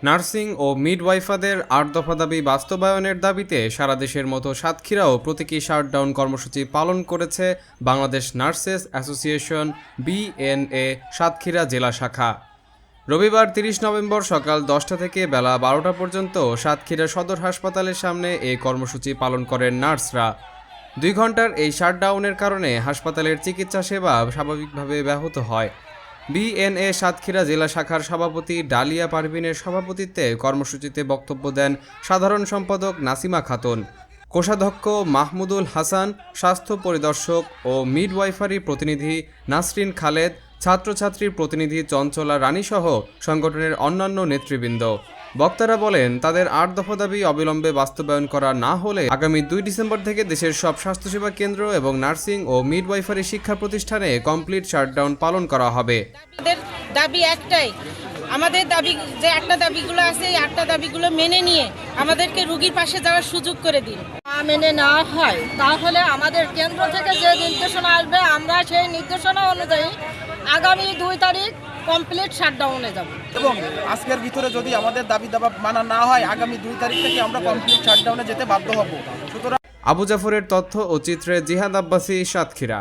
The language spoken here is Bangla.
নার্সিং ও মিডওয়াইফারদের ৮ দফা দাবি বাস্তবায়নের দাবিতে সারা দেশের মতো সাতক্ষীরাও প্রতীকী শাটডাউন কর্মসূচি পালন করেছে Bangladesh nurses association BNA Satkhira জেলা শাখা। রবিবার ৩০ নভেম্বর সকাল ১০টা থেকে বেলা ১২টা পর্যন্ত সাতক্ষীরা সদর হাসপাতালের সামনে এই কর্মসূচি পালন করেন নার্সরা। ২ ঘন্টার এই শাটডাউনের কারণে হাসপাতালের চিকিৎসা সেবা স্বাভাবিকভাবে ব্যাহত হয়। বিএনএ সাতক্ষীরা জেলা শাখার সভাপতি ডালিয়া পারভিনের সভাপতিত্বে কর্মসূচিতে বক্তব্য দেন সাধারণ সম্পাদক নাসিমা খাতুন, কোষাধ্যক্ষ মাহমুদুল হাসান, স্বাস্থ্য পরিদর্শক ও মিডওয়াইফারি প্রতিনিধি নাসরিন খালেদ, ছাত্রছাত্রীর প্রতিনিধি চঞ্চলা রানীসহ সংগঠনের অন্যান্য নেতৃবৃন্দ। বক্তারা বলেন, তাদের ৮ দফা দাবি অবিলম্বে বাস্তবায়ন করা না হলে আগামী ২ ডিসেম্বর থেকে দেশের সব স্বাস্থ্যসেবা কেন্দ্র এবং নার্সিং ও মিডওয়াইফারি শিক্ষা প্রতিষ্ঠানে কমপ্লিট শাটডাউন পালন করা হবে। আমাদের দাবি একটাই, আমাদের দাবি যে 8টা দাবিগুলো আছে এই 8টা দাবিগুলো মেনে নিয়ে আমাদেরকে রোগীর পাশে যাওয়ার সুযোগ করে দিন। মেনে নেওয়া হয় তাহলে আমাদের কেন্দ্র থেকে যে নির্দেশনা আসবে আমরা সেই নির্দেশনা অনুযায়ী আগামী ২ তারিখ কমপ্লিট শাটডাউনে যাব এবং আজকের ভিতরে যদি আমাদের দাবি দাবা মানা না হয় আগামী ২ তারিখ থেকে আমরা কমপ্লিট শাটডাউনে যেতে বাধ্য হব। সুতরাং আবু জাফরের তথ্য ও চিত্রে জিহাদ আব্বাসী, সাতক্ষীরা।